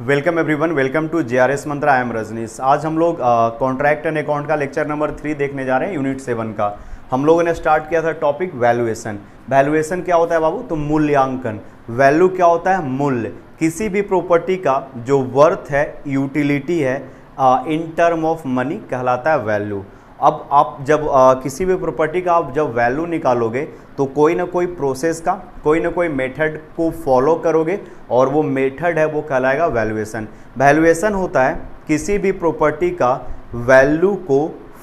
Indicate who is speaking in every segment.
Speaker 1: Welcome everyone, welcome to JRS Mantra. I am Rajnish. आज हम लोग कॉन्ट्रैक्ट एंड अकाउंट का लेक्चर नंबर 3 देखने जा रहे हैं, यूनिट 7 का। हम लोगों ने स्टार्ट किया था टॉपिक वैल्यूएशन। वैल्यूएशन क्या होता है बाबू? तो मूल्यांकन। वैल्यू क्या होता है? मूल्य। किसी भी प्रॉपर्टी का जो वर्थ है, यूटिलिटी है, इन टर्म ऑफ मनी कहलाता है वैल्यू। अब आप जब किसी भी प्रॉपर्टी का आप जब वैल्यू निकालोगे तो कोई ना कोई प्रोसेस का, कोई ना कोई मेथड को फॉलो करोगे और वो मेथड है वो कहलाएगा वैल्यूएशन। वैल्यूएशन होता है किसी भी प्रॉपर्टी का वैल्यू को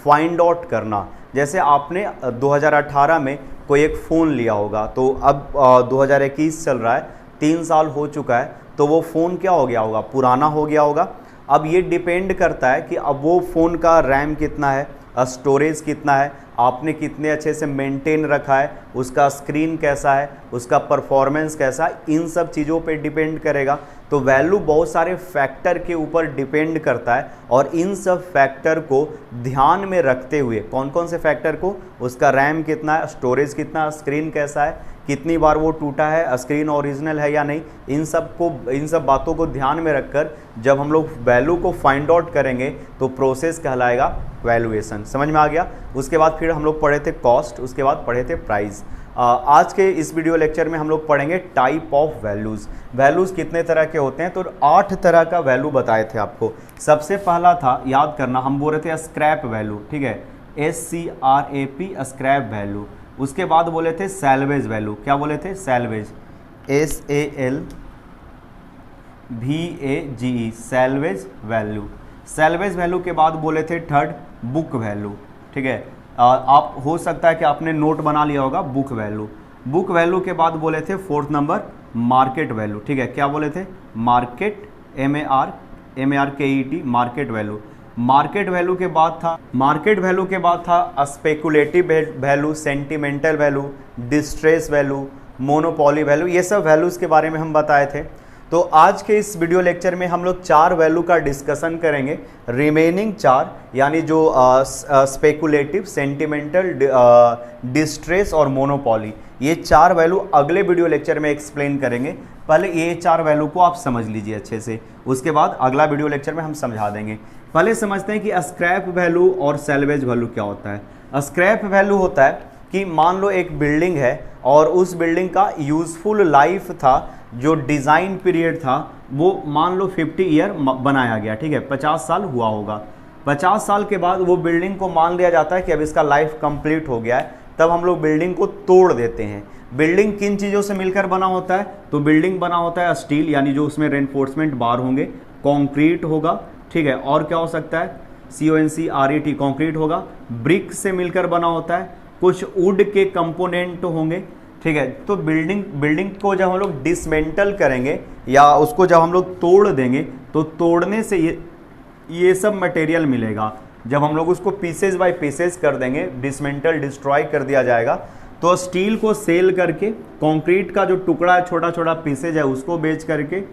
Speaker 1: फाइंड आउट करना। जैसे आपने 2018 में कोई एक फ़ोन लिया होगा, तो अब 2021 चल रहा है, 3 साल हो चुका है, तो वो फ़ोन क्या हो गया होगा? पुराना हो गया होगा। अब ये डिपेंड करता है कि अब वो फ़ोन का रैम कितना है, स्टोरेज कितना है, आपने कितने अच्छे से मेंटेन रखा है, उसका स्क्रीन कैसा है, उसका परफॉर्मेंस कैसा है, इन सब चीज़ों पे डिपेंड करेगा। तो वैल्यू बहुत सारे फैक्टर के ऊपर डिपेंड करता है और इन सब फैक्टर को ध्यान में रखते हुए, कौन कौन से फैक्टर को? उसका रैम कितना है, स्टोरेज कितना, स्क्रीन कैसा है, कितनी बार वो टूटा है, स्क्रीन ओरिजिनल है या नहीं, इन सब बातों को ध्यान में रखकर जब हम लोग वैल्यू को फाइंड आउट करेंगे तो प्रोसेस कहलाएगा वैल्यूएशन। समझ में आ गया? उसके बाद फिर हम लोग पढ़े थे कॉस्ट, उसके बाद पढ़े थे प्राइस। आज के इस वीडियो लेक्चर में हम लोग पढ़ेंगे टाइप ऑफ वैल्यूज़। वैल्यूज़ कितने तरह के होते हैं? तो 8 तरह का वैल्यू बताए थे आपको। सबसे पहला था, याद करना, हम बोल रहे थे स्क्रैप वैल्यू, ठीक है, SCRAP, स्क्रैप वैल्यू। उसके बाद बोले थे सैल्वेज वैल्यू। क्या बोले थे? Salvage, SALVAGE, salvage value. Salvage value के बाद बोले थे थर्ड बुक वैल्यू, ठीक है। आप हो सकता है कि आपने नोट बना लिया होगा, बुक वैल्यू। बुक वैल्यू के बाद बोले थे फोर्थ नंबर मार्केट वैल्यू, ठीक है। क्या बोले थे? Market, MARKET, market value. Market value के बाद था speculative value, sentimental value, distress value, monopoly value. ये सब वैल्यूज़ के बारे में हम बताए थे। तो आज के इस वीडियो लेक्चर में हम लोग 4 वैल्यू का डिस्कशन करेंगे। रिमेनिंग 4 यानी जो स्पेकुलेटिव, सेंटिमेंटल, डिस्ट्रेस और मोनोपोली, ये 4 वैल्यू अगले वीडियो लेक्चर में एक्सप्लेन करेंगे। पहले ये 4 वैल्यू को आप समझ लीजिए अच्छे से, उसके बाद अगला वीडियो लेक्चर में हम समझा देंगे। पहले समझते हैं कि स्क्रैप वैल्यू और सैल्वेज वैल्यू क्या होता है। स्क्रैप वैल्यू होता है कि मान लो एक बिल्डिंग है और उस बिल्डिंग का यूजफुल लाइफ था, जो डिज़ाइन पीरियड था वो मान लो 50 ईयर बनाया गया, ठीक है, 50 साल हुआ होगा। 50 साल के बाद वो बिल्डिंग को मान लिया जाता है कि अब इसका लाइफ कंप्लीट हो गया है, तब हम लोग बिल्डिंग को तोड़ देते हैं। बिल्डिंग किन चीज़ों से मिलकर बना होता है? तो बिल्डिंग बना होता है स्टील, यानी जो उसमें रेनफोर्समेंट बार होंगे, कॉन्क्रीट होगा, ठीक है, और क्या हो सकता है? CONCRET, कॉन्क्रीट होगा। ब्रिक से मिलकर बना होता है, कुछ वुड के कंपोनेंट होंगे, ठीक है। तो बिल्डिंग को जब हम लोग डिसमेंटल करेंगे या उसको जब हम लोग तोड़ देंगे तो तोड़ने से ये सब मटेरियल मिलेगा। जब हम लोग उसको पीसेज बाय पीसेज कर देंगे, डिसमेंटल, डिस्ट्रॉय कर दिया जाएगा, तो स्टील को सेल करके, कंक्रीट का जो टुकड़ा है, छोटा छोटा पीसेज है, उसको बेच करके,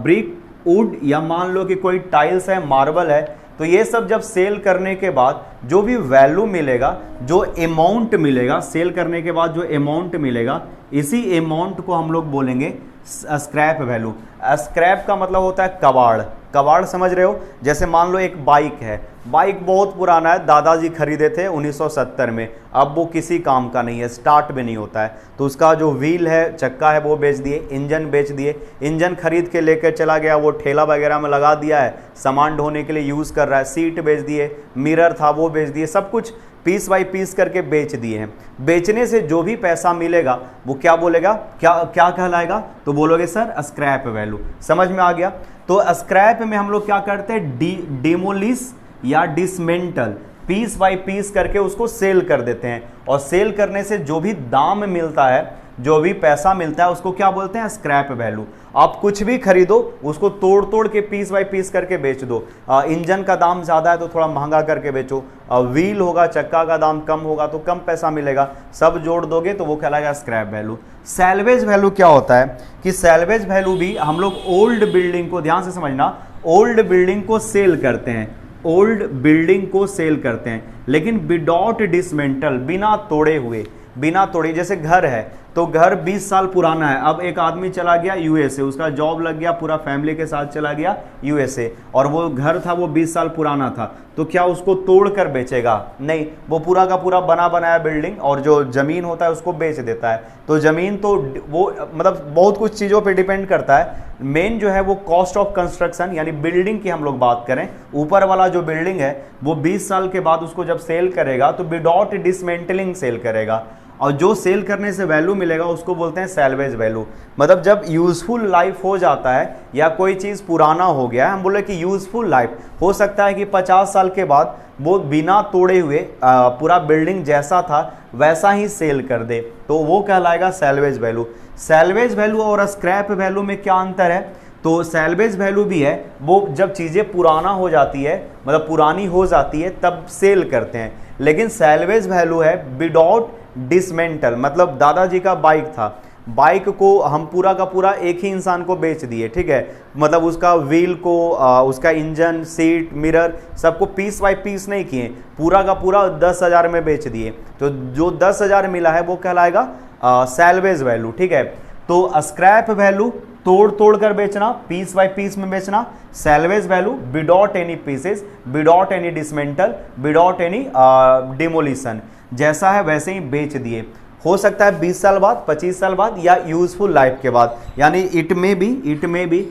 Speaker 1: ब्रिक, वुड, या मान लो कि कोई टाइल्स है, मार्बल है, तो ये सब जब सेल करने के बाद जो भी वैल्यू मिलेगा, जो अमाउंट मिलेगा, सेल करने के बाद जो अमाउंट मिलेगा, इसी अमाउंट को हम लोग बोलेंगे स्क्रैप वैल्यू। स्क्रैप का मतलब होता है कबाड़। कबाड़ समझ रहे हो? जैसे मान लो एक बाइक है, बाइक बहुत पुराना है, दादाजी खरीदे थे 1970 में, अब वो किसी काम का नहीं है, स्टार्ट भी नहीं होता है, तो उसका जो व्हील है, चक्का है, वो बेच दिए। इंजन बेच दिए। इंजन खरीद के लेकर चला गया, वो ठेला वगैरह में लगा दिया है, सामान ढोने के लिए यूज़ कर रहा है। सीट बेच दिए, मिरर था वो बेच दिए, सब कुछ पीस बाई पीस करके बेच दिए हैं। बेचने से जो भी पैसा मिलेगा वो क्या बोलेगा, क्या कहलाएगा? तो बोलोगे सर स्क्रैप वैल्यू। समझ में आ गया? तो स्क्रैप में हम लोग क्या करते हैं? डिमोलिश या डिसमेंटल, पीस बाय पीस करके उसको सेल कर देते हैं, और सेल करने से जो भी दाम मिलता है, जो भी पैसा मिलता है, उसको क्या बोलते हैं? Scrap value. आप कुछ भी खरीदो, उसको तोड़ तोड़ के पीस बाय पीस करके बेच दो। इंजन का दाम ज़्यादा है तो थोड़ा महंगा करके बेचो, व्हील होगा, चक्का का दाम कम होगा तो कम पैसा मिलेगा, सब जोड़ दोगे तो वो कहलाएगा स्क्रैप वैल्यू। सैल्वेज वैल्यू क्या होता है कि सैल्वेज वैल्यू भी हम लोग ओल्ड बिल्डिंग को, ध्यान से समझना, ओल्ड बिल्डिंग को सेल करते हैं, ओल्ड बिल्डिंग को सेल करते हैं, लेकिन विदाउट डिसमेंटल, बिना तोड़े हुए, बिना तोड़े। जैसे घर है तो घर 20 साल पुराना है, अब एक आदमी चला गया यूएसए, उसका जॉब लग गया, पूरा फैमिली के साथ चला गया यूएसए, और वो घर था वो 20 साल पुराना था, तो क्या उसको तोड़ कर बेचेगा? नहीं, वो पूरा का पूरा बना बनाया बिल्डिंग और जो ज़मीन होता है उसको बेच देता है। तो ज़मीन तो वो मतलब बहुत कुछ चीज़ों पे डिपेंड करता है। मेन जो है वो कॉस्ट ऑफ कंस्ट्रक्शन, यानी बिल्डिंग की हम लोग बात करें, ऊपर वाला जो बिल्डिंग है वो 20 साल के बाद उसको जब सेल करेगा तो विदाउट डिसमेंटलिंग सेल करेगा, और जो सेल करने से वैल्यू मिलेगा उसको बोलते हैं सैल्वेज वैल्यू। मतलब जब यूजफुल लाइफ हो जाता है या कोई चीज़ पुराना हो गया है, हम बोले कि यूजफुल लाइफ हो सकता है कि 50 साल के बाद वो बिना तोड़े हुए पूरा बिल्डिंग जैसा था वैसा ही सेल कर दे, तो वो कहलाएगा सैल्वेज वैल्यू। सैल्वेज वैल्यू और स्क्रैप वैल्यू में क्या अंतर है? तो सैल्वेज वैल्यू भी है वो जब चीज़ें पुराना हो जाती है, मतलब पुरानी हो जाती है तब सेल करते हैं, लेकिन सैल्वेज वैल्यू है विदाउट डिसमेंटल। मतलब दादाजी का बाइक था, बाइक को हम पूरा का पूरा एक ही इंसान को बेच दिए, ठीक है, मतलब उसका व्हील को, उसका इंजन, सीट, मिरर सबको पीस बाय पीस नहीं किए, पूरा का पूरा 10,000 में बेच दिए, तो जो 10,000 मिला है वो कहलाएगा सैल्वेज वैल्यू, ठीक है। तो स्क्रैप वैल्यू तोड़ तोड़ कर बेचना, पीस बाय पीस में बेचना। Salvage value without any pieces, without any dismantle, without any demolition, जैसा है वैसे ही बेच दिए। हो सकता है 20 साल बाद, 25 साल बाद, या यूजफुल लाइफ के बाद, यानी इट में भी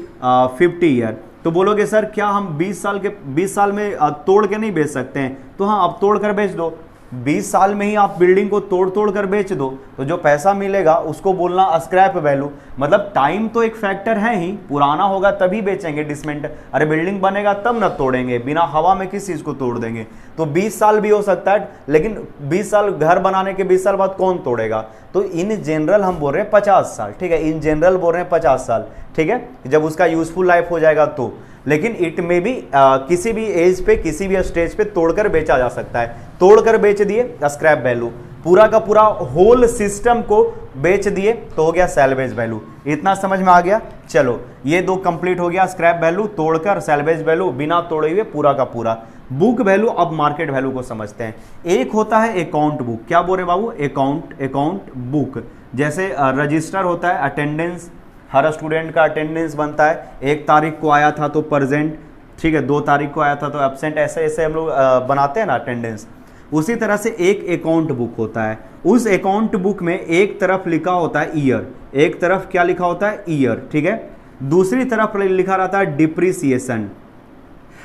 Speaker 1: 50 ईयर। तो बोलोगे सर क्या हम 20 साल में तोड़ के नहीं बेच सकते हैं? तो हाँ, अब तोड़ कर बेच दो, 20 साल में ही आप बिल्डिंग को तोड़ तोड़ कर बेच दो, तो जो पैसा मिलेगा उसको बोलना स्क्रैप वैल्यू। मतलब टाइम तो एक फैक्टर है ही, पुराना होगा तभी बेचेंगे डिसमेंटल, अरे बिल्डिंग बनेगा तब ना तोड़ेंगे, बिना हवा में किस चीज़ को तोड़ देंगे? तो 20 साल भी हो सकता है, लेकिन 20 साल घर बनाने के 20 साल बाद कौन तोड़ेगा? तो इन जनरल हम बोल रहे हैं 50 साल, ठीक है, इन जनरल बोल रहे हैं 50 साल, ठीक है, जब उसका यूजफुल लाइफ हो जाएगा तो। लेकिन इट में भी किसी भी एज पे, किसी भी स्टेज पे तोड़कर बेचा जा सकता है। तोड़कर बेच दिए स्क्रैप वैल्यू, पूरा का पूरा होल सिस्टम को बेच दिए तो हो गया सैल्वेज वैल्यू। इतना समझ में आ गया? चलो ये दो कंप्लीट हो गया, स्क्रैप वैल्यू, तोड़कर, सैल्वेज वैल्यू, बिना तोड़े हुए पूरा का पूरा। बुक वैल्यू, अब मार्केट वैल्यू को समझते हैं। एक होता है अकाउंट बुक, क्या बोल रहे बाबू? Account book. जैसे रजिस्टर होता है, अटेंडेंस, हर स्टूडेंट का अटेंडेंस बनता है, 1 तारीख को आया था तो प्रेजेंट, ठीक है, 2 तारीख को आया था तो एब्सेंट, ऐसे ऐसे हम लोग बनाते हैं ना अटेंडेंस। उसी तरह से एक अकाउंट बुक होता है। उस अकाउंट बुक में एक तरफ लिखा होता है ईयर, एक तरफ क्या लिखा होता है? ईयर, ठीक है। दूसरी तरफ लिखा रहता है डिप्रिसिएशन,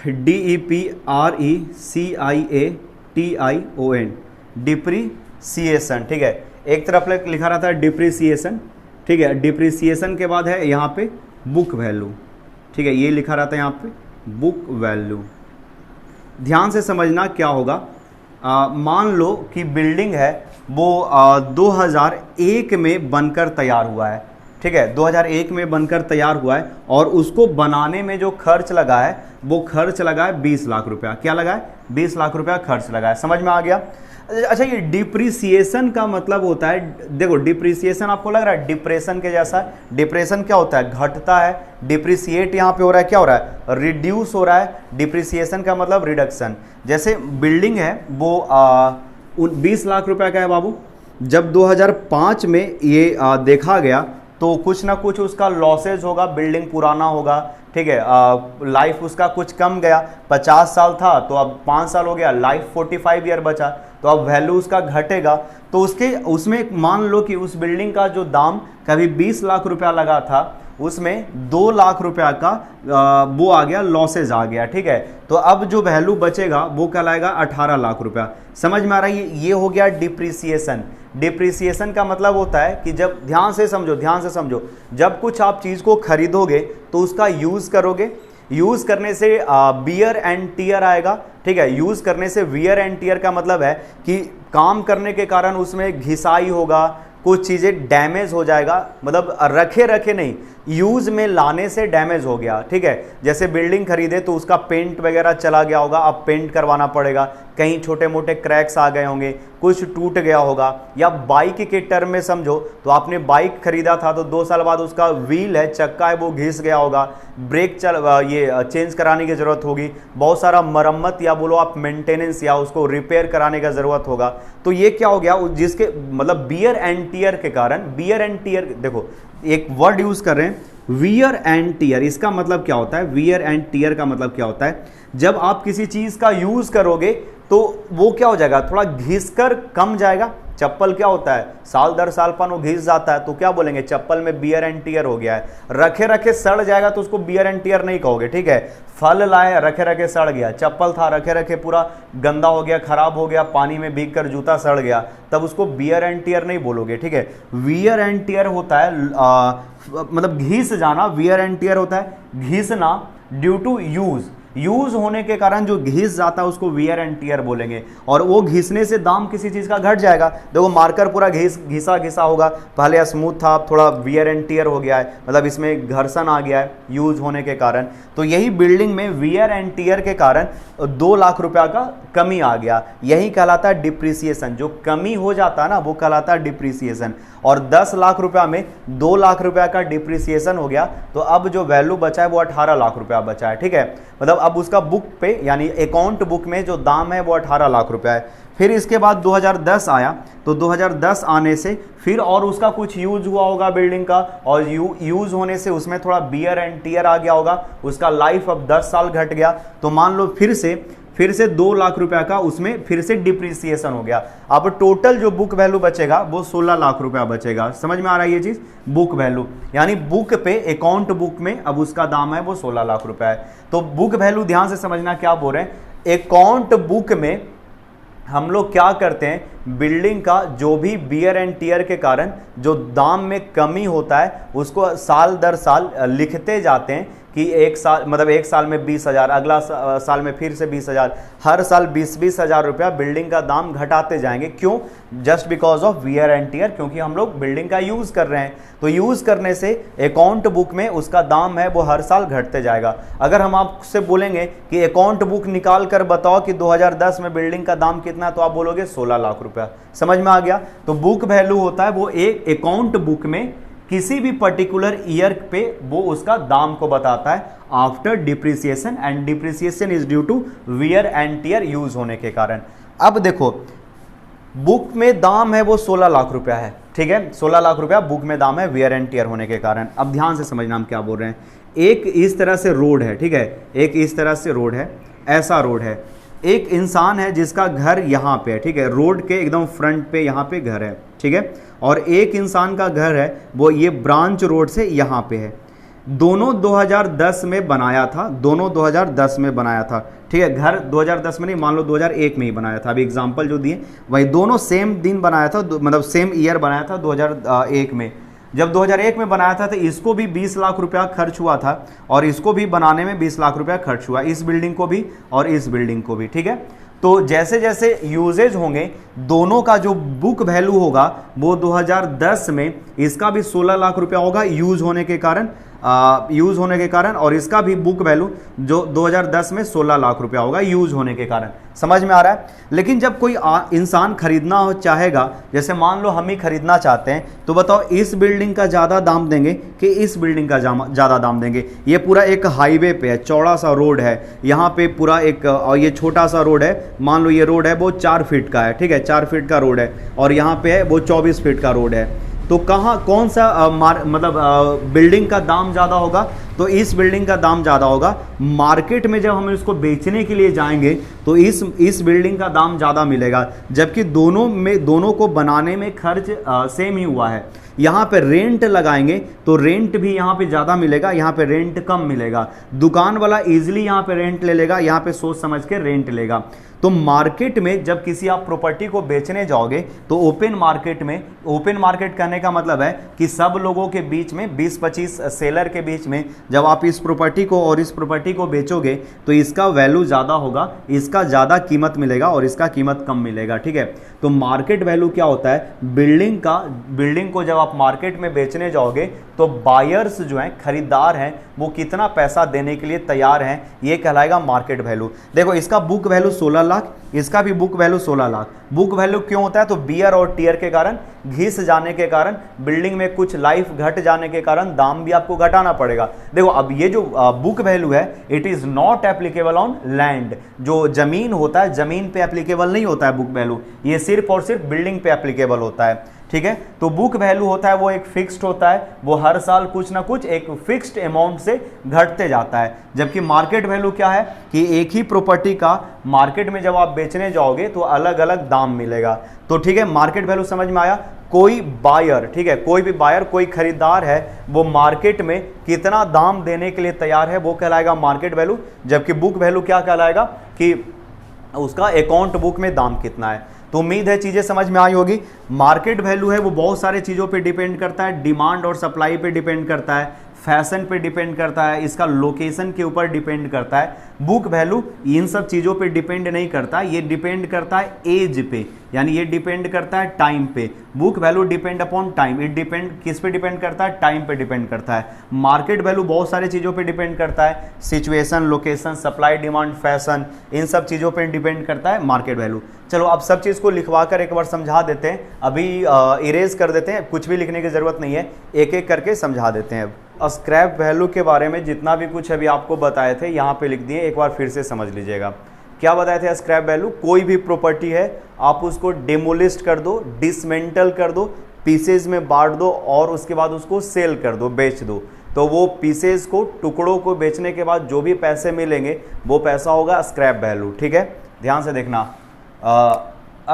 Speaker 1: DEPRECIATION, डिप्रिसिएशन, ठीक है। एक तरफ लिखा रहता है डिप्रिसिएशन, ठीक है। डिप्रिसिएशन के बाद है यहाँ पे बुक वैल्यू, ठीक है, ये लिखा रहता है यहाँ पे बुक वैल्यू। ध्यान से समझना क्या होगा। मान लो कि बिल्डिंग है वो 2001 में बनकर तैयार हुआ है, ठीक है, 2001 में बनकर तैयार हुआ है, और उसको बनाने में जो खर्च लगा है वो खर्च लगा है 20 लाख रुपया। क्या लगा है? 20 लाख रुपया खर्च लगा है। समझ में आ गया? अच्छा, ये डिप्रिसिएशन का मतलब होता है, देखो डिप्रिसिएशन आपको लग रहा है डिप्रेशन के जैसा? डिप्रेशन क्या होता है? घटता है। डिप्रिसिएट यहाँ पे हो रहा है, क्या हो रहा है? रिड्यूस हो रहा है। डिप्रिसिएशन का मतलब रिडक्शन। जैसे बिल्डिंग है वो 20 लाख रुपया का है बाबू, जब 2005 में ये देखा गया तो कुछ ना कुछ उसका लॉसेज होगा, बिल्डिंग पुराना होगा, ठीक है, लाइफ उसका कुछ कम गया। 50 साल था तो अब 5 साल हो गया, लाइफ 45 ईयर बचा, तो अब वैल्यू उसका घटेगा। तो उसमें मान लो कि उस बिल्डिंग का जो दाम कभी 20 लाख रुपया लगा था, उसमें 2 लाख रुपया का वो आ गया, लॉसेज आ गया, ठीक है। तो अब जो वैल्यू बचेगा वो कहलाएगा 18 लाख रुपया। समझ में आ रहा है? ये हो गया डिप्रिसिएशन। डिप्रिसिएशन का मतलब होता है कि जब, ध्यान से समझो, जब कुछ आप चीज़ को खरीदोगे तो उसका यूज़ करोगे, यूज़ करने से वियर एंड टियर आएगा, ठीक है। यूज़ करने से वियर एंड टियर का मतलब है कि काम करने के कारण उसमें घिसाई होगा, कुछ चीज़ें डैमेज हो जाएगा, मतलब रखे नहीं, यूज में लाने से डैमेज हो गया, ठीक है। जैसे बिल्डिंग खरीदे तो उसका पेंट वगैरह चला गया होगा, अब पेंट करवाना पड़ेगा, कहीं छोटे मोटे क्रैक्स आ गए होंगे, कुछ टूट गया होगा। या बाइक के टर्म में समझो तो आपने बाइक खरीदा था तो 2 साल बाद उसका व्हील है, चक्का है, वो घिस गया होगा, ब्रेक ये चेंज कराने की जरूरत होगी, बहुत सारा मरम्मत या बोलो आप मेंटेनेंस या उसको रिपेयर कराने का जरूरत होगा। तो ये क्या हो गया, जिसके मतलब बियर एंड टियर के कारण, बियर एंड टियर, देखो एक वर्ड यूज कर रहे हैं वियर एंड टियर, इसका मतलब क्या होता है, वियर एंड टियर का मतलब क्या होता है, जब आप किसी चीज का यूज करोगे तो वो क्या हो जाएगा, थोड़ा घिसकर कम जाएगा। चप्पल क्या होता है, साल दर साल पन वो घिस जाता है, तो क्या बोलेंगे, चप्पल में बियर एंड टियर हो गया है। रखे रखे सड़ जाएगा तो उसको बियर एंड टियर नहीं कहोगे, ठीक है। फल लाए रखे रखे सड़ गया, चप्पल था रखे रखे पूरा गंदा हो गया, खराब हो गया, पानी में भीग कर जूता सड़ गया, तब उसको बियर एंड टियर नहीं बोलोगे, ठीक है। वियर एंड टियर होता है मतलब घिस जाना, वियर एंड टियर होता है घिसना ड्यू टू यूज होने के कारण जो घिस जाता है उसको वियर एंड टियर बोलेंगे। और वो घिसने से दाम किसी चीज का घट जाएगा। देखो मार्कर पूरा घिसा घिसा होगा, पहले स्मूथ था, अब थोड़ा वियर एंड टियर हो गया है, मतलब इसमें घर्षण आ गया है यूज होने के कारण। तो यही बिल्डिंग में वियर एंड टियर के कारण 2 लाख रुपया का कमी आ गया, यही कहलाता है डिप्रिसिएशन। जो कमी हो जाता है ना वो कहलाता है डिप्रिसिएशन। और 10 लाख रुपया में 2 लाख रुपया का डिप्रिसिएशन हो गया, तो अब जो वैल्यू बचा है वो 18 लाख रुपया बचा है, ठीक है। मतलब अब उसका बुक पे यानी अकाउंट बुक में जो दाम है वो 18 लाख रुपया है। फिर इसके बाद 2010 आया, तो 2010 आने से फिर और उसका कुछ यूज हुआ होगा बिल्डिंग का, और यूज होने से उसमें थोड़ा बियर एंड टियर आ गया होगा, उसका लाइफ अब 10 साल घट गया। तो मान लो फिर से 2 लाख रुपया का उसमें फिर से डिप्रिसिएशन हो गया। अब टोटल जो बुक वैल्यू बचेगा वो 16 लाख रुपया बचेगा। समझ में आ रहा है ये चीज, बुक वैल्यू यानी बुक पे अकाउंट बुक में अब उसका दाम है वो 16 लाख रुपया है। तो बुक वैल्यू ध्यान से समझना क्या बोल रहे हैं, अकाउंट बुक में हम लोग क्या करते हैं, बिल्डिंग का जो भी बियर एंड टियर के कारण जो दाम में कमी होता है उसको साल दर साल लिखते जाते हैं कि एक साल मतलब एक साल में 20,000, अगला साल में फिर से 20,000, हर साल 20-20 हज़ार रुपया बिल्डिंग का दाम घटाते जाएंगे। क्यों, just because of wear and tier, क्योंकि हम लोग बिल्डिंग का यूज़ कर रहे हैं। तो यूज़ करने से अकाउंट बुक में उसका दाम है वो हर साल घटते जाएगा। अगर हम आपसे बोलेंगे कि अकाउंट बुक निकाल कर बताओ कि 2010 में बिल्डिंग का दाम कितना है, तो आप बोलोगे 16 लाख रुपया। समझ में आ गया। तो बुक वैल्यू होता है वो एक अकाउंट बुक में किसी भी पर्टिकुलर ईयर पे वो उसका दाम को बताता है after depreciation, and depreciation is due to wear and tear use होने के कारण। अब देखो बुक में दाम है वो 16 लाख रुपया है, ठीक है, 16 लाख रुपया बुक में दाम है वियर एंड टियर होने के कारण। अब ध्यान से समझना हम क्या बोल रहे हैं। एक इस तरह से रोड है, ठीक है, एक इस तरह से रोड है, ऐसा रोड है। एक इंसान है जिसका घर यहाँ पे है, ठीक है, रोड के एकदम फ्रंट पे यहाँ पे घर है, ठीक है, और एक इंसान का घर है वो ये ब्रांच रोड से यहाँ पे है। दोनों 2010 में बनाया था, दोनों 2010 में बनाया था, ठीक है। घर 2010 में नहीं, मान लो 2001 में ही बनाया था। अभी एग्जांपल जो दिए वही दोनों सेम दिन बनाया था, मतलब सेम ईयर बनाया था 2001 में। जब 2001 में बनाया था तो इसको भी 20 लाख रुपया खर्च हुआ था, और इसको भी बनाने में 20 लाख रुपया खर्च हुआ, इस बिल्डिंग को भी और इस बिल्डिंग को भी, ठीक है। तो जैसे जैसे यूजेज होंगे दोनों का जो बुक वैल्यू होगा वो 2010 में इसका भी 16 लाख रुपया होगा यूज होने के कारण, और इसका भी बुक वैल्यू जो 2010 में 16 लाख रुपया होगा यूज होने के कारण। समझ में आ रहा है। लेकिन जब कोई इंसान खरीदना हो चाहेगा, जैसे मान लो हम ही खरीदना चाहते हैं, तो बताओ इस बिल्डिंग का ज़्यादा दाम देंगे कि इस बिल्डिंग का ज़्यादा दाम देंगे। ये पूरा एक हाईवे पे है, चौड़ा सा रोड है, यहाँ पे पूरा एक, और ये छोटा सा रोड है, मान लो ये रोड है वो 4 फीट का है, ठीक है, 4 फीट का रोड है, और यहाँ पे है वो 24 फीट का रोड है। तो कहाँ कौन सा बिल्डिंग का दाम ज़्यादा होगा, तो इस बिल्डिंग का दाम ज़्यादा होगा। मार्केट में जब हम इसको बेचने के लिए जाएंगे तो इस बिल्डिंग का दाम ज़्यादा मिलेगा, जबकि दोनों को बनाने में खर्च सेम ही हुआ है। यहाँ पे रेंट लगाएंगे तो रेंट भी यहाँ पे ज़्यादा मिलेगा, यहाँ पे रेंट कम मिलेगा। दुकान वाला इजीली यहाँ पे रेंट ले लेगा, यहाँ पे सोच समझ के रेंट लेगा। तो मार्केट में जब किसी आप प्रॉपर्टी को बेचने जाओगे तो ओपन मार्केट कहने का मतलब है कि सब लोगों के बीच में 20-25 सेलर के बीच में जब आप इस प्रॉपर्टी को और इस प्रॉपर्टी को बेचोगे तो इसका वैल्यू ज़्यादा होगा, इसका ज़्यादा कीमत मिलेगा और इसका कीमत कम मिलेगा, ठीक है। तो मार्केट वैल्यू क्या होता है, बिल्डिंग को जब आप मार्केट में बेचने जाओगे तो बायर्स जो हैं, खरीदार हैं, वो कितना पैसा देने के लिए तैयार हैं, ये कहलाएगा मार्केट वैल्यू। देखो इसका बुक वैल्यू 16 लाख, इसका भी book value 16 lakh. Book value क्यों होता है? तो बियर और टीयर के कारण, घिस जाने के कारण, बिल्डिंग में कुछ लाइफ घट जाने के कारण दाम भी आपको घटाना पड़ेगा। देखो अब ये जो बुक वैल्यू है, it is not applicable on land. जो जमीन होता है, जमीन पे एप्लीकेबल नहीं होता है बुक वैल्यू, ये सिर्फ और सिर्फ बिल्डिंग पे एप्लीकेबल होता है। ठीक है, तो बुक वैल्यू होता है वो एक फिक्स्ड होता है, वो हर साल कुछ ना कुछ एक फिक्स्ड अमाउंट से घटते जाता है। जबकि मार्केट वैल्यू क्या है कि एक ही प्रॉपर्टी का मार्केट में जब आप बेचने जाओगे तो अलग अलग दाम मिलेगा। तो ठीक है, मार्केट वैल्यू समझ में आया। कोई बायर, ठीक है, कोई भी बायर, कोई खरीदार है, वो मार्केट में कितना दाम देने के लिए तैयार है, वो कहलाएगा मार्केट वैल्यू। जबकि बुक वैल्यू क्या कहलाएगा कि उसका अकाउंट बुक में दाम कितना है। तो उम्मीद है चीज़ें समझ में आई होगी। मार्केट वैल्यू है वो बहुत सारे चीज़ों पे डिपेंड करता है, डिमांड और सप्लाई पे डिपेंड करता है, फैशन पे डिपेंड करता है, इसका लोकेशन के ऊपर डिपेंड करता है। बुक वैल्यू इन सब चीज़ों पे डिपेंड नहीं करता, ये डिपेंड करता है एज पे, यानी ये डिपेंड करता है टाइम पे। Book value depend upon time, it depend किस पे डिपेंड करता है? टाइम पे डिपेंड करता है। मार्केट वैल्यू बहुत सारी चीज़ों पे डिपेंड करता है, situation, location, supply, demand, fashion, इन सब चीज़ों पे डिपेंड करता है मार्केट वैल्यू। चलो अब सब चीज़ को लिखवा कर एक बार समझा देते हैं, अभी इरेज कर देते हैं, कुछ भी लिखने की ज़रूरत नहीं है, एक एक करके समझा देते हैं। अब स्क्रैप वैल्यू के बारे में जितना भी कुछ अभी आपको बताए थे यहाँ पे लिख दिए, एक बार फिर से समझ लीजिएगा। क्या बताए थे? स्क्रैप वैल्यू कोई भी प्रॉपर्टी है, आप उसको डेमोलिस्ट कर दो, डिसमेंटल कर दो, पीसेज में बांट दो और उसके बाद उसको सेल कर दो, बेच दो। तो वो पीसेज को, टुकड़ों को बेचने के बाद जो भी पैसे मिलेंगे वो पैसा होगा स्क्रैप वैल्यू। ठीक है, ध्यान से देखना।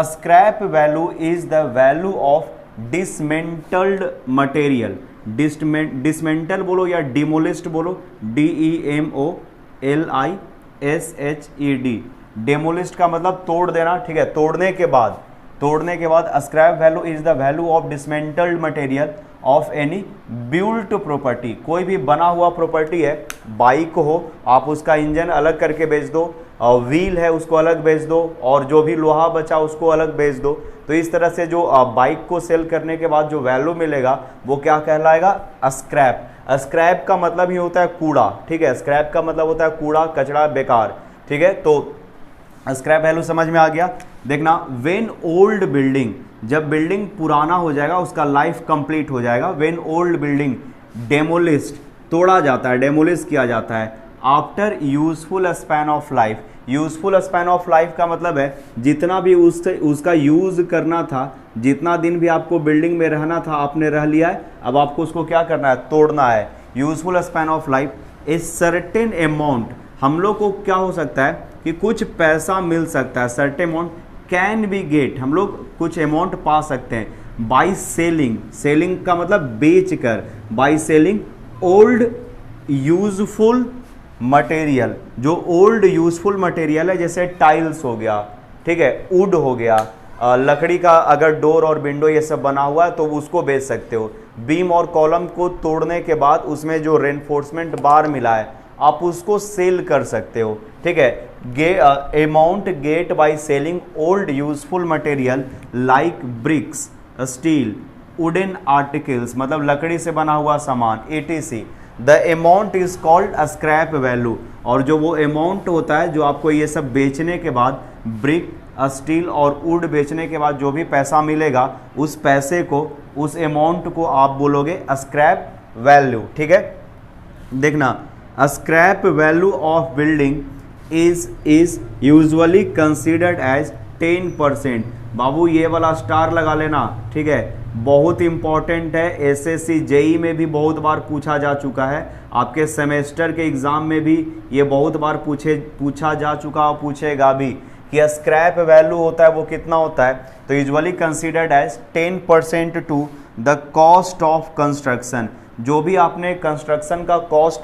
Speaker 1: Scrap value is the value of dismantled material. Dismantle बोलो या डिमोलिस्ट बोलो, DEMOLISHED। डेमोलिस्ट का मतलब तोड़ देना, ठीक है, तोड़ने के बाद scrap value is the value of dismantled material of any built property. कोई भी बना हुआ प्रॉपर्टी है, बाइक हो, आप उसका इंजन अलग करके बेच दो, व्हील है उसको अलग बेच दो, और जो भी लोहा बचा उसको अलग बेच दो। तो इस तरह से जो बाइक को सेल करने के बाद जो वैल्यू मिलेगा वो क्या कहलाएगा? स्क्रैप। स्क्रैप का मतलब ही होता है कूड़ा, ठीक है, स्क्रैप का मतलब होता है कूड़ा, कचरा, बेकार। ठीक है, तो स्क्रैप वैल्यू समझ में आ गया। देखना, व्हेन ओल्ड बिल्डिंग, जब बिल्डिंग पुराना हो जाएगा, उसका लाइफ कंप्लीट हो जाएगा, व्हेन ओल्ड बिल्डिंग डेमोलिस्ट, तोड़ा जाता है, डेमोलिस्ट किया जाता है, after useful span of life. Useful span of life का मतलब है जितना भी उसका यूज करना था, जितना दिन भी आपको बिल्डिंग में रहना था आपने रह लिया है, अब आपको उसको क्या करना है? तोड़ना है। Useful span of life a certain amount, हम लोग को क्या हो सकता है कि कुछ पैसा मिल सकता है, certain amount can be get, हम लोग कुछ अमाउंट पा सकते हैं बाई सेलिंग। सेलिंग का मतलब बेच कर, by selling old useful material. जो ओल्ड यूजफुल मटेरियल है, जैसे टाइल्स हो गया, ठीक है, वुड हो गया, लकड़ी का अगर डोर और विंडो ये सब बना हुआ है तो उसको बेच सकते हो। बीम और कॉलम को तोड़ने के बाद उसमें जो रेनफोर्समेंट बार मिला है आप उसको सेल कर सकते हो। ठीक है, amount get by selling old useful material like bricks, steel, wooden articles, मतलब लकड़ी से बना हुआ सामान, etc। The amount is called scrap value. और जो वो अमाउंट होता है जो आपको ये सब बेचने के बाद, ब्रिक, स्टील और वुड बेचने के बाद जो भी पैसा मिलेगा, उस पैसे को, उस अमाउंट को आप बोलोगे स्क्रैप वैल्यू। ठीक है, देखना, scrap value of building is usually considered as 10%। बाबू ये वाला स्टार लगा लेना, ठीक है, बहुत इंपॉर्टेंट है। एसएससी जेई में भी बहुत बार पूछा जा चुका है, आपके सेमेस्टर के एग्जाम में भी ये बहुत बार पूछा जा चुका और पूछेगा भी कि स्क्रैप वैल्यू होता है वो कितना होता है। तो usually considered as 10% to the cost of construction. जो भी आपने कंस्ट्रक्शन का कॉस्ट,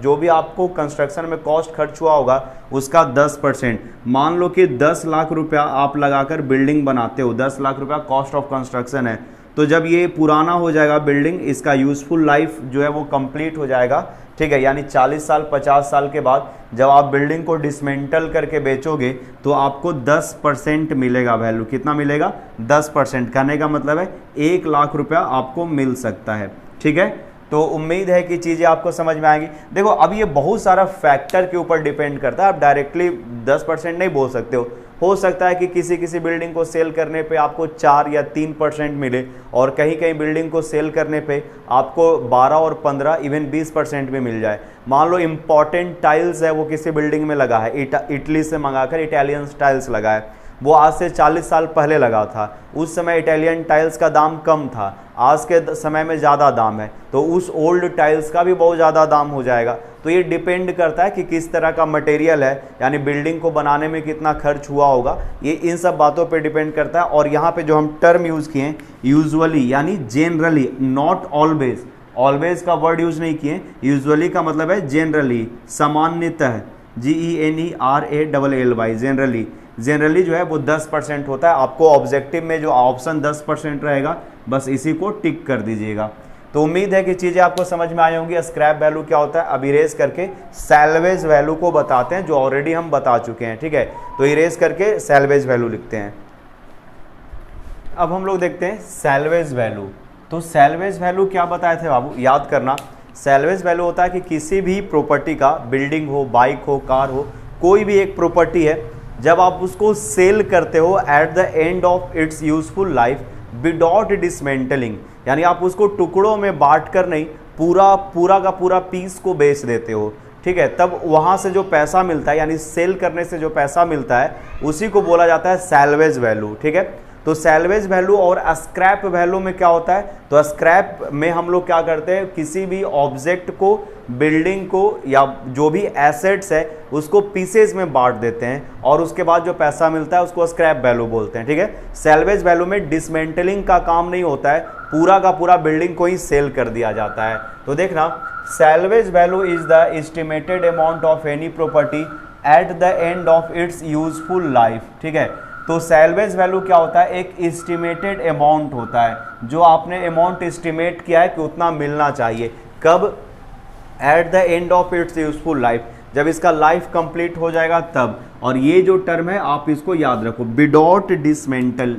Speaker 1: जो भी आपको कंस्ट्रक्शन में कॉस्ट खर्च हुआ होगा उसका 10%। मान लो कि 10 लाख रुपया आप लगाकर बिल्डिंग बनाते हो, 10 लाख रुपया कॉस्ट ऑफ कंस्ट्रक्शन है। तो जब ये पुराना हो जाएगा बिल्डिंग, इसका यूजफुल लाइफ जो है वो कंप्लीट हो जाएगा, ठीक है, यानी 40 साल 50 साल के बाद जब आप बिल्डिंग को डिसमेंटल करके बेचोगे तो आपको 10% मिलेगा वैल्यू। कितना मिलेगा? 10%। कहने का मतलब है 1 लाख रुपया आपको मिल सकता है। ठीक है, तो उम्मीद है कि चीज़ें आपको समझ में आएंगी। देखो अब ये बहुत सारा फैक्टर के ऊपर डिपेंड करता है, आप डायरेक्टली 10% नहीं बोल सकते हो सकता है कि किसी किसी बिल्डिंग को सेल करने पे आपको 4 या 3% मिले, और कहीं कहीं बिल्डिंग को सेल करने पे आपको 12 और 15 इवन 20% भी मिल जाए। मान लो इम्पॉर्टेंट टाइल्स है वो किसी बिल्डिंग में लगा है, इटली से मंगाकर इटालियन टाइल्स लगा है, वो आज से 40 साल पहले लगा था, उस समय इटालियन टाइल्स का दाम कम था, आज के समय में ज़्यादा दाम है, तो उस ओल्ड टाइल्स का भी बहुत ज़्यादा दाम हो जाएगा। तो ये डिपेंड करता है कि किस तरह का मटेरियल है, यानी बिल्डिंग को बनाने में कितना खर्च हुआ होगा, ये इन सब बातों पे डिपेंड करता है। और यहाँ पे जो हम टर्म यूज़ किए यूजुअली यानी जनरली, नॉट ऑलवेज, ऑलवेज का वर्ड यूज़ नहीं किए, यूजुअली का मतलब है जनरली, सामान्यतः, GENERALLY, जनरली। जनरली जो है वो 10% होता है। आपको ऑब्जेक्टिव में जो ऑप्शन 10% रहेगा बस इसी को टिक कर दीजिएगा। तो उम्मीद है कि चीज़ें आपको समझ में आई होंगी। स्क्रैप वैल्यू क्या होता है, अब इरेज करके सैल्वेज वैल्यू को बताते हैं, जो ऑलरेडी हम बता चुके हैं। ठीक है, तो इरेज करके सैल्वेज वैल्यू लिखते हैं। अब हम लोग देखते हैं सैल्वेज वैल्यू। तो सैल्वेज वैल्यू क्या बताए थे बाबू, याद करना। सैल्वेज वैल्यू होता है कि किसी भी प्रॉपर्टी का, बिल्डिंग हो, बाइक हो, कार हो, कोई भी एक प्रॉपर्टी है, जब आप उसको सेल करते हो at the end of its useful life without dismantling, यानी आप उसको टुकड़ों में बांट कर नहीं, पूरा का पूरा पीस को बेच देते हो। ठीक है, तब वहाँ से जो पैसा मिलता है, यानी सेल करने से जो पैसा मिलता है, उसी को बोला जाता है सैल्वेज वैल्यू। ठीक है, तो सैल्वेज वैल्यू और स्क्रैप वैल्यू में क्या होता है, तो स्क्रैप में हम लोग क्या करते हैं, किसी भी ऑब्जेक्ट को, बिल्डिंग को, या जो भी एसेट्स है उसको पीसेज में बांट देते हैं, और उसके बाद जो पैसा मिलता है उसको स्क्रैप वैल्यू बोलते हैं। ठीक है, सैल्वेज वैल्यू में डिसमेंटलिंग का काम नहीं होता है, पूरा का पूरा बिल्डिंग को ही सेल कर दिया जाता है। तो देखना, salvage value is the estimated amount of any property at the end of its useful life. ठीक है, तो सैल्वेज वैल्यू क्या होता है, एक एस्टिमेटेड अमाउंट होता है, जो आपने अमाउंट एस्टिमेट किया है कि उतना मिलना चाहिए, कब, at the end of its useful life, जब इसका लाइफ कंप्लीट हो जाएगा तब। और ये जो टर्म है आप इसको याद रखो, विदाउट डिसमेंटल,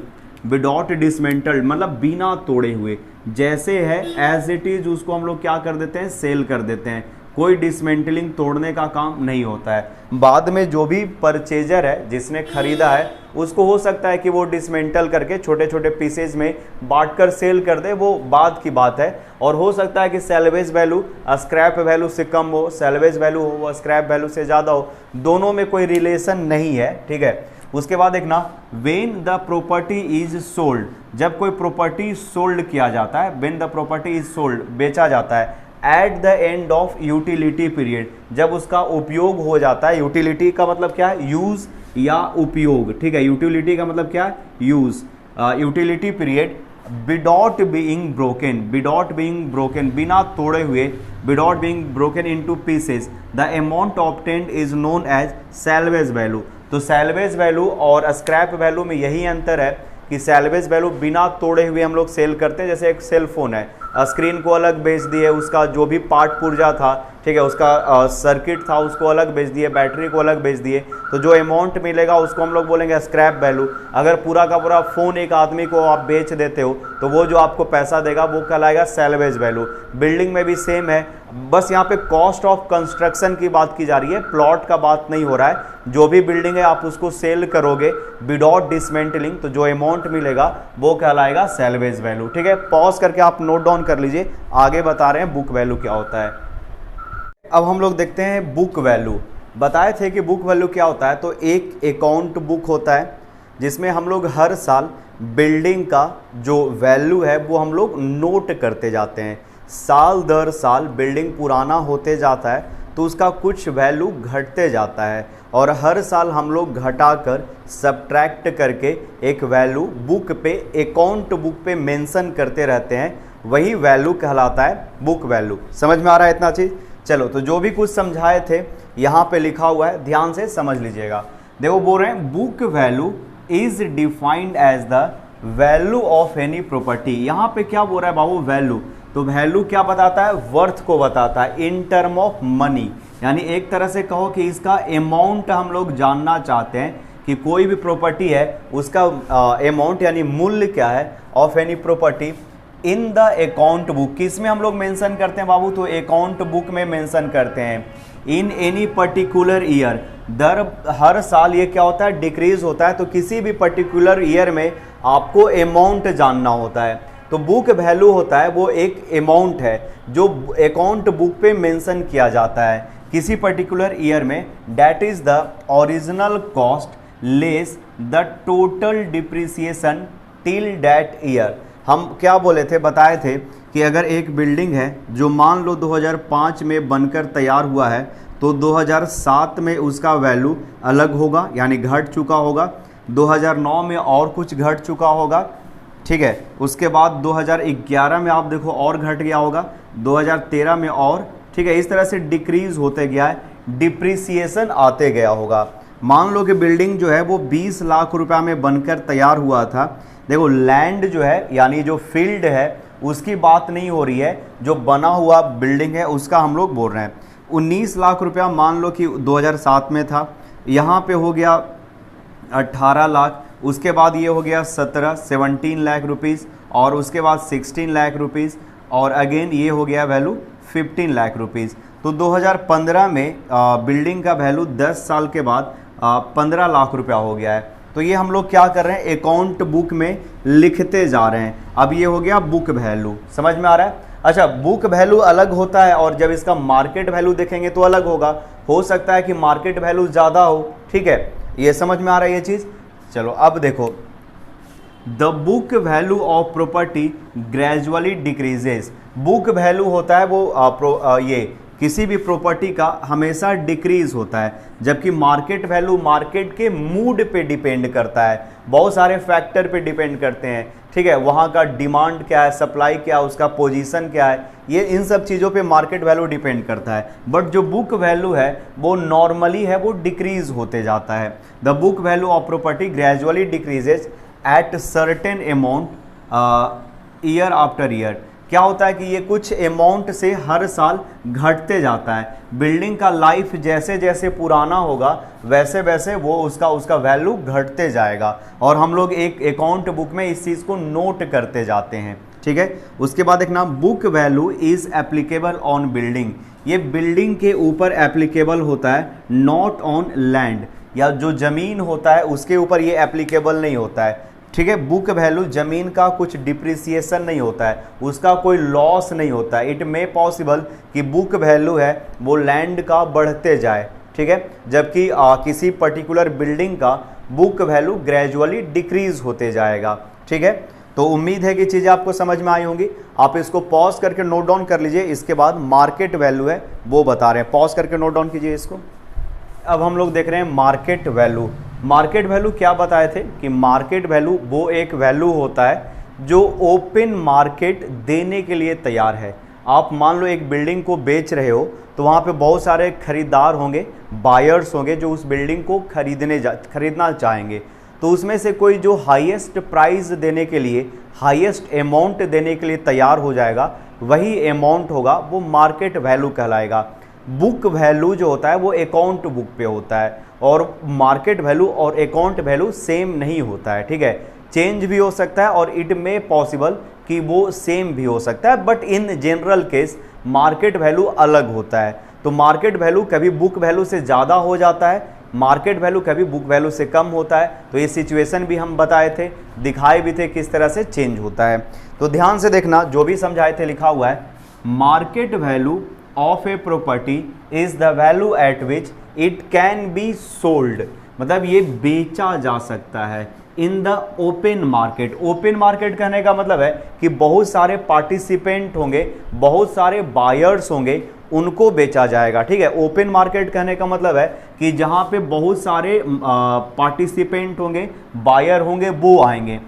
Speaker 1: विदाउट डिसमेंटल मतलब बिना तोड़े हुए, जैसे है एज इट इज उसको हम लोग क्या कर देते हैं, सेल कर देते हैं, कोई डिसमेंटलिंग तोड़ने का काम नहीं होता है। बाद में जो भी परचेजर है, जिसने खरीदा है, उसको हो सकता है कि वो डिसमेंटल करके छोटे छोटे पीसेज में बांटकर सेल कर दे, वो बाद की बात है। और हो सकता है कि सैल्वेज वैल्यू स्क्रैप वैल्यू से कम हो, सैल्वेज वैल्यू हो वो स्क्रैप वैल्यू से ज़्यादा हो, दोनों में कोई रिलेशन नहीं है। ठीक है, उसके बाद देखना, when the property is sold, जब कोई प्रॉपर्टी सोल्ड किया जाता है, when the property is sold, बेचा जाता है, at the end of utility period, जब उसका उपयोग हो जाता है। यूटिलिटी का मतलब क्या है, यूज या उपयोग। ठीक है, यूटिलिटी का मतलब क्या है, use. Utility period without being broken, without being broken, बिना तोड़े हुए, without being broken into pieces, the amount obtained is known as salvage value. तो सैल्वेज वैल्यू और स्क्रैप वैल्यू में यही अंतर है कि सैल्वेज वैल्यू बिना तोड़े हुए हम लोग सेल करते हैं। जैसे एक सेल फोन है, स्क्रीन को अलग बेच दिए, उसका जो भी पार्ट पुर्जा था, ठीक है, उसका सर्किट था उसको अलग बेच दिए, बैटरी को अलग बेच दिए, तो जो अमाउंट मिलेगा उसको हम लोग बोलेंगे स्क्रैप वैल्यू। अगर पूरा का पूरा फ़ोन एक आदमी को आप बेच देते हो तो वो जो आपको पैसा देगा वो कहलाएगा सैल्वेज वैल्यू। बिल्डिंग में भी सेम है, बस यहाँ पे कॉस्ट ऑफ कंस्ट्रक्शन की बात की जा रही है, प्लॉट का बात नहीं हो रहा है। जो भी बिल्डिंग है आप उसको सेल करोगे विदाउट डिसमेंटलिंग, तो जो अमाउंट मिलेगा वो कहलाएगा सैल्वेज वैल्यू। ठीक है, पॉज करके आप नोट डाउन कर लीजिए, आगे बता रहे हैं बुक वैल्यू क्या होता है। अब हम लोग देखते हैं बुक वैल्यू। बताए थे कि बुक वैल्यू क्या होता है, तो एक अकाउंट बुक होता है जिसमें हम लोग हर साल बिल्डिंग का जो वैल्यू है वो हम लोग नोट करते जाते हैं। साल दर साल बिल्डिंग पुराना होते जाता है तो उसका कुछ वैल्यू घटते जाता है, और हर साल हम लोग घटाकर सब्ट्रैक्ट करके एक वैल्यू बुक पे, अकाउंट बुक पे मेंशन करते रहते हैं, वही वैल्यू कहलाता है बुक वैल्यू। समझ में आ रहा है इतना चीज़? चलो, तो जो भी कुछ समझाए थे यहाँ पे लिखा हुआ है, ध्यान से समझ लीजिएगा। देखो बोल रहे हैं book value is defined as the value of any property. यहाँ पे क्या बोल रहा है बाबू, वैल्यू। तो वैल्यू क्या बताता है, वर्थ को बताता है इन टर्म ऑफ मनी, यानी एक तरह से कहो कि इसका अमाउंट हम लोग जानना चाहते हैं कि कोई भी प्रॉपर्टी है उसका अमाउंट यानी मूल्य क्या है of any property in the account book. किस में हम लोग मेंशन करते हैं बाबू, तो अकाउंट बुक में मेंशन करते हैं। इन एनी पर्टिकुलर ईयर, हर साल ये क्या होता है, डिक्रीज होता है। तो किसी भी पर्टिकुलर ईयर में आपको अमाउंट जानना होता है। तो बुक वैल्यू होता है वो एक अमाउंट है जो अकाउंट बुक पे मेंशन किया जाता है किसी पर्टिकुलर ईयर में। That is the original cost less the total depreciation till that year. हम क्या बोले थे, बताए थे कि अगर एक बिल्डिंग है जो मान लो 2005 में बनकर तैयार हुआ है तो 2007 में उसका वैल्यू अलग होगा, यानी घट चुका होगा। 2009 में और कुछ घट चुका होगा, ठीक है। उसके बाद 2011 में आप देखो और घट गया होगा, 2013 में और, ठीक है। इस तरह से डिक्रीज होते गया है, डिप्रिसिएशन आते गया होगा। मान लो कि बिल्डिंग जो है वो 20 लाख रुपया में बनकर तैयार हुआ था। देखो लैंड जो है यानी जो फील्ड है उसकी बात नहीं हो रही है, जो बना हुआ बिल्डिंग है उसका हम लोग बोल रहे हैं। 19 लाख रुपया मान लो कि 2007 में था, यहाँ पे हो गया 18 लाख, उसके बाद ये हो गया 17 लाख रुपीज़, और उसके बाद 16 लाख रुपीज़, और अगेन ये हो गया वैल्यू 15 लाख रुपीज़। तो 2015 में बिल्डिंग का वैल्यू 10 साल के बाद 15 लाख रुपया हो गया है। तो ये हम लोग क्या कर रहे हैं, अकाउंट बुक में लिखते जा रहे हैं। अब ये हो गया बुक वैल्यू, समझ में आ रहा है। अच्छा, बुक वैल्यू अलग होता है और जब इसका मार्केट वैल्यू देखेंगे तो अलग होगा। हो सकता है कि मार्केट वैल्यू ज़्यादा हो, ठीक है। ये समझ में आ रहा है ये चीज़। चलो अब देखो, the book value of property gradually decreases. Book value होता है वो ये किसी भी प्रॉपर्टी का हमेशा डिक्रीज होता है, जबकि मार्केट वैल्यू मार्केट के मूड पे डिपेंड करता है, बहुत सारे फैक्टर पे डिपेंड करते हैं, ठीक है। वहाँ का डिमांड क्या है, सप्लाई क्या है, उसका पोजीशन क्या है, ये इन सब चीज़ों पे मार्केट वैल्यू डिपेंड करता है। बट जो बुक वैल्यू है वो नॉर्मली है, वो डिक्रीज होते जाता है। The book value of property gradually decreases at certain amount year after year. क्या होता है कि ये कुछ अमाउंट से हर साल घटते जाता है। बिल्डिंग का लाइफ जैसे जैसे पुराना होगा वैसे वैसे वो उसका वैल्यू घटते जाएगा, और हम लोग एक अकाउंट बुक में इस चीज़ को नोट करते जाते हैं, ठीक है। उसके बाद एक नाम book value is applicable on building. ये बिल्डिंग के ऊपर एप्लीकेबल होता है, नॉट ऑन लैंड, या जो ज़मीन होता है उसके ऊपर ये एप्लीकेबल नहीं होता है, ठीक है। बुक वैल्यू जमीन का कुछ डिप्रिसिएशन नहीं होता है, उसका कोई लॉस नहीं होता है। इट मे पॉसिबल कि बुक वैल्यू है वो लैंड का बढ़ते जाए, ठीक है, जबकि किसी पर्टिकुलर बिल्डिंग का बुक वैल्यू ग्रेजुअली डिक्रीज होते जाएगा, ठीक है। तो उम्मीद है कि चीज़ें आपको समझ में आई होंगी। आप इसको पॉज करके नोट डाउन कर लीजिए। इसके बाद मार्केट वैल्यू है वो बता रहे हैं, पॉज करके नोट डाउन कीजिए इसको। अब हम लोग देख रहे हैं मार्केट वैल्यू। मार्केट वैल्यू क्या बताए थे कि मार्केट वैल्यू वो एक वैल्यू होता है जो ओपन मार्केट देने के लिए तैयार है। आप मान लो एक बिल्डिंग को बेच रहे हो तो वहाँ पे बहुत सारे खरीदार होंगे, बायर्स होंगे जो उस बिल्डिंग को खरीदना चाहेंगे। तो उसमें से कोई जो हाईएस्ट प्राइस देने के लिए, हाईएस्ट अमाउंट देने के लिए तैयार हो जाएगा, वही अमाउंट होगा, वो मार्केट वैल्यू कहलाएगा। बुक वैल्यू जो होता है वो अकाउंट बुक पे होता है, और मार्केट वैल्यू और अकाउंट वैल्यू सेम नहीं होता है, ठीक है। चेंज भी हो सकता है और इट में पॉसिबल कि वो सेम भी हो सकता है, but in general case market value अलग होता है। तो मार्केट वैल्यू कभी बुक वैल्यू से ज़्यादा हो जाता है, मार्केट वैल्यू कभी बुक वैल्यू से कम होता है। तो ये सिचुएशन भी हम बताए थे, दिखाए भी थे किस तरह से चेंज होता है। तो ध्यान से देखना, जो भी समझाए थे लिखा हुआ है, market value of a property is the value eight which it can be sold, मतलब ये बेचा जा सकता है in the open market. Open market कहने का मतलब है कि बहुत सारे पार्टिसिपेंट होंगे, बहुत सारे बायर्स होंगे, उनको बेचा जाएगा, ठीक है। ओपन मार्केट कहने का मतलब है कि जहाँ पे बहुत सारे पार्टिसिपेंट होंगे, बायर होंगे, वो आएंगे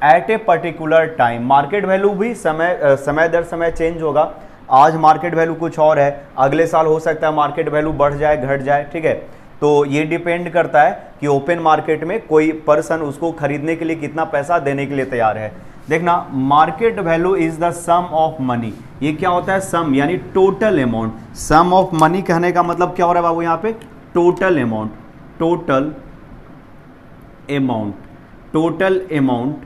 Speaker 1: at a particular time. Market value भी समय दर समय चेंज होगा। आज मार्केट वैल्यू कुछ और है, अगले साल हो सकता है मार्केट वैल्यू बढ़ जाए, घट जाए, ठीक है। तो ये डिपेंड करता है कि ओपन मार्केट में कोई पर्सन उसको खरीदने के लिए कितना पैसा देने के लिए तैयार है। देखना, market value is the sum of money. ये क्या होता है? सम यानी total amount. Sum of money कहने का मतलब क्या हो रहा है बाबू यहाँ पे? Total amount, total amount, total amount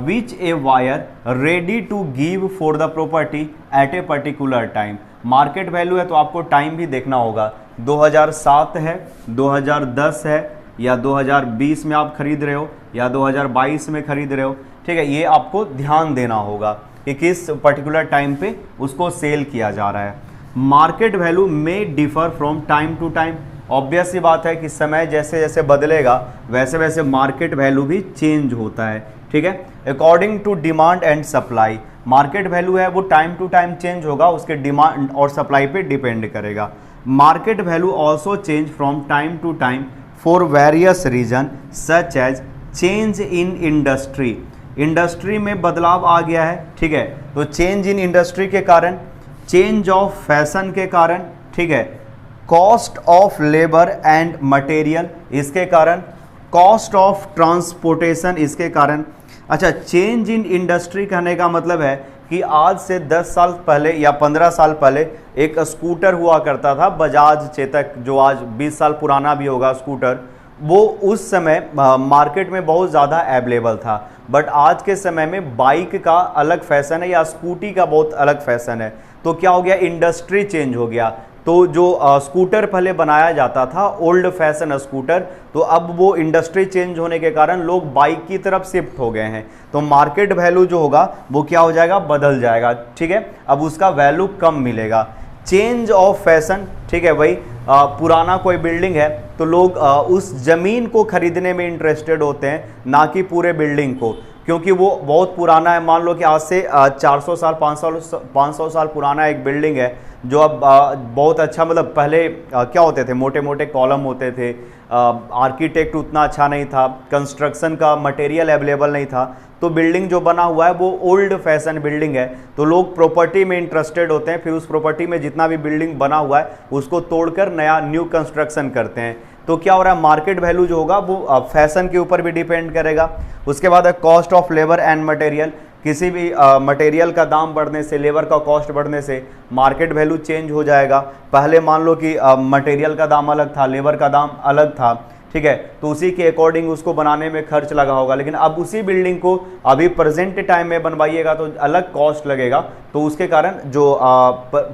Speaker 1: which a buyer ready to give for the property at a particular time. Market value है तो आपको टाइम भी देखना होगा, 2007 है, 2010 है, या 2020 में आप खरीद रहे हो, या 2022 में खरीद रहे हो, ठीक है। ये आपको ध्यान देना होगा कि किस पर्टिकुलर टाइम पे उसको सेल किया जा रहा है। मार्केट वैल्यू में differ from time to time. Obvious सी बात है कि समय जैसे जैसे बदलेगा वैसे वैसे मार्केट वैल्यू भी चेंज होता है, ठीक है। According to demand and supply, market value है वो टाइम टू टाइम चेंज होगा, उसके डिमांड और सप्लाई पे डिपेंड करेगा। Market value also change from time to time for various reason such as change in industry. Industry में बदलाव आ गया है, ठीक है, तो चेंज इन इंडस्ट्री के कारण, चेंज ऑफ फैशन के कारण, ठीक है, cost of labour and material इसके कारण, कॉस्ट ऑफ ट्रांसपोर्टेशन इसके कारण। अच्छा, चेंज इन इंडस्ट्री कहने का मतलब है कि आज से 10 साल पहले या 15 साल पहले एक स्कूटर हुआ करता था बजाज चेतक, जो आज 20 साल पुराना भी होगा स्कूटर, वो उस समय मार्केट में बहुत ज़्यादा अवेलेबल था। बट आज के समय में बाइक का अलग फैशन है या स्कूटी का बहुत अलग फैशन है। तो क्या हो गया? इंडस्ट्री चेंज हो गया। तो जो स्कूटर पहले बनाया जाता था ओल्ड फैशन स्कूटर, तो अब वो इंडस्ट्री चेंज होने के कारण लोग बाइक की तरफ शिफ्ट हो गए हैं। तो मार्केट वैल्यू जो होगा वो क्या हो जाएगा? बदल जाएगा, ठीक है। अब उसका वैल्यू कम मिलेगा। चेंज ऑफ फैशन, ठीक है भाई, पुराना कोई बिल्डिंग है तो लोग उस ज़मीन को खरीदने में इंटरेस्टेड होते हैं, ना कि पूरे बिल्डिंग को, क्योंकि वो बहुत पुराना है। मान लो कि आज से 400 साल 500 साल पुराना एक बिल्डिंग है जो अब बहुत अच्छा, मतलब पहले क्या होते थे, मोटे मोटे कॉलम होते थे, आर्किटेक्ट उतना अच्छा नहीं था, कंस्ट्रक्शन का मटेरियल अवेलेबल नहीं था, तो बिल्डिंग जो बना हुआ है वो ओल्ड फैशन बिल्डिंग है। तो लोग प्रॉपर्टी में इंटरेस्टेड होते हैं, फिर उस प्रॉपर्टी में जितना भी बिल्डिंग बना हुआ है उसको तोड़कर नया न्यू कंस्ट्रक्शन करते हैं। तो क्या हो रहा है? मार्केट वैल्यू जो होगा वो फैशन के ऊपर भी डिपेंड करेगा। उसके बाद है cost of labour and material. किसी भी मटेरियल का दाम बढ़ने से, लेबर का कॉस्ट बढ़ने से मार्केट वैल्यू चेंज हो जाएगा। पहले मान लो कि मटेरियल का दाम अलग था, लेबर का दाम अलग था, ठीक है, तो उसी के अकॉर्डिंग उसको बनाने में खर्च लगा होगा। लेकिन अब उसी बिल्डिंग को अभी प्रेजेंट टाइम में बनवाइएगा तो अलग कॉस्ट लगेगा, तो उसके कारण जो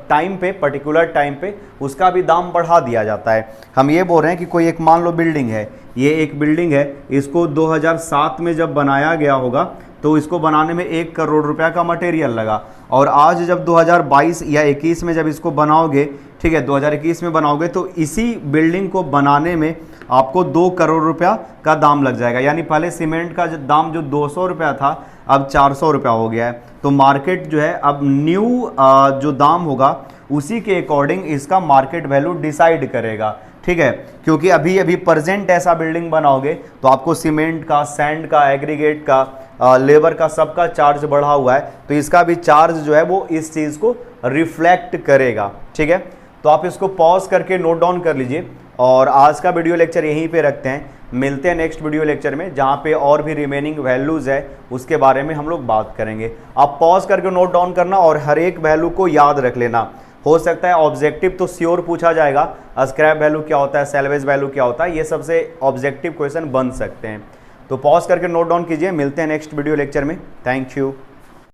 Speaker 1: टाइम पे, पर्टिकुलर टाइम पे उसका भी दाम बढ़ा दिया जाता है। हम ये बोल रहे हैं कि कोई एक मान लो बिल्डिंग है, ये एक बिल्डिंग है, इसको 2007 में जब बनाया गया होगा तो इसको बनाने में 1 करोड़ रुपया का मटेरियल लगा, और आज जब 2022 या 21 में जब इसको बनाओगे, ठीक है, 2021 में बनाओगे, तो इसी बिल्डिंग को बनाने में आपको 2 करोड़ रुपया का दाम लग जाएगा। यानी पहले सीमेंट का दाम जो 200 रुपया था अब 400 रुपया हो गया है। तो मार्केट जो है अब न्यू जो दाम होगा उसी के अकॉर्डिंग इसका मार्केट वैल्यू डिसाइड करेगा, ठीक है। क्योंकि अभी अभी प्रेजेंट ऐसा बिल्डिंग बनाओगे तो आपको सीमेंट का, सैंड का, एग्रीगेट का, लेबर का, सबका चार्ज बढ़ा हुआ है, तो इसका भी चार्ज जो है वो इस चीज़ को रिफ्लेक्ट करेगा, ठीक है। तो आप इसको पॉज करके नोट डाउन कर लीजिए, और आज का वीडियो लेक्चर यहीं पे रखते हैं। मिलते हैं नेक्स्ट वीडियो लेक्चर में, जहाँ पे और भी रिमेनिंग वैल्यूज़ है उसके बारे में हम लोग बात करेंगे। आप पॉज करके नोट डाउन करना और हर एक वैल्यू को याद रख लेना। हो सकता है ऑब्जेक्टिव तो श्योर पूछा जाएगा, स्क्रैप वैल्यू क्या होता है, सैल्वेज वैल्यू क्या होता है, ये सबसे ऑब्जेक्टिव क्वेश्चन बन सकते हैं। तो पॉज करके नोट डाउन कीजिए। मिलते हैं नेक्स्ट वीडियो लेक्चर में। Thank you.